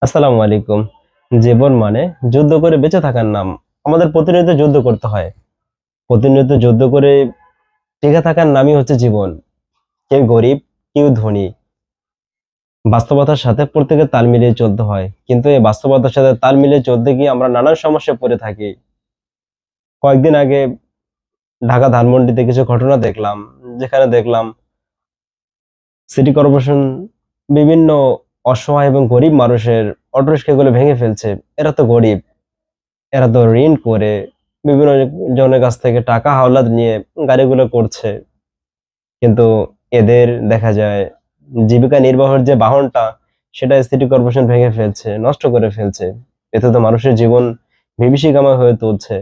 আসসালামু আলাইকুম। জীবন মানে যুদ্ধ করে বেঁচে থাকার নাম। আমাদের প্রতিনিয়ত যুদ্ধ করতে হয়। প্রতিনিয়ত যুদ্ধ করে টিকে থাকার নামই হচ্ছে জীবন। কেউ গরিব, কেউ ধনী। বাস্তবতার সাথে প্রত্যেকের তাল মিলিয়ে চলতে হয়। কিন্তু এই বাস্তবতার সাথে তাল মিলিয়ে চলতে গিয়ে আমরা নানান সমস্যায় পড়ে থাকি। কয়েকদিন আগে ঢাকা ধানমন্ডিতে কিছু ঘটনা দেখলাম। যেখানে দেখলাম সিটি কর্পোরেশন বিভিন্ন অসহায় এবং গরিব মানুষের অটোরিক্সাগুলো ভেঙে ফেলছে। এরা তো গরিব। এরা তো ঋণ করে বিভিন্ন জনের কাছ থেকে টাকা হাওলাত নিয়ে গাড়িগুলো করছে। কিন্তু এদের দেখা যায় জীবিকা নির্বাহের যে বাহনটা সেটা সিটি কর্পোরেশন ভেঙে ফেলছে, নষ্ট করে ফেলছে। এতে তো মানুষের জীবন বিভীষিকাময় হয়ে তুলছে।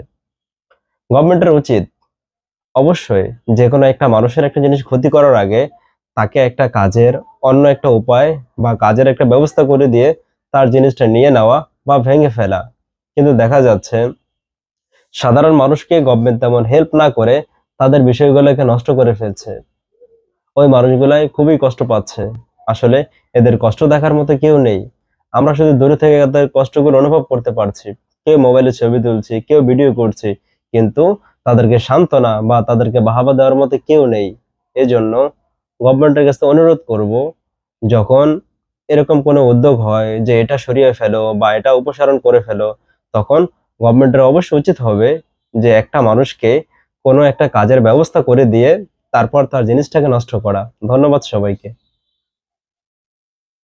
গভর্নমেন্টের উচিত অবশ্যই যেকোনো একটা মানুষের একটা জিনিস ক্ষতি করার আগে তাকে একটা কাজের অন্য একটা উপায় বা কাজের একটা ব্যবস্থা করে দিয়ে তার জিনিসটা নিয়ে নেওয়া বা ভেঙে ফেলা। কিন্তু দেখা যাচ্ছে সাধারণ মানুষকে গভর্নমেন্ট তেমন হেল্প না করে তাদের বিষয়গুলোকে নষ্ট করে ফেলছে। ওই মানুষগুলাই খুবই কষ্ট পাচ্ছে। আসলে এদের কষ্ট দেখার মতো কেউ নেই। আমরা শুধু দূরে থেকে তাদের কষ্টগুলো অনুভব করতে পারছি। কেউ মোবাইলে ছবি তুলছি, কেউ ভিডিও করছি। কিন্তু তাদেরকে সান্ত্বনা বা তাদেরকে বাহবা দেওয়ার মতো কেউ নেই। এজন্য গভর্নমেন্টের কাছে অনুরোধ করব, যখন এরকম কোনো উদ্যোগ হয় যে এটা সরিয়ে ফেলো বা এটা অপসারণ করে ফেলো, তখন গভর্নমেন্টের অবশ্যই উচিত হবে যে একটা মানুষকে কোনো একটা কাজের ব্যবস্থা করে দিয়ে তারপর তার জিনিসটাকে নষ্ট করা। ধন্যবাদ সবাইকে।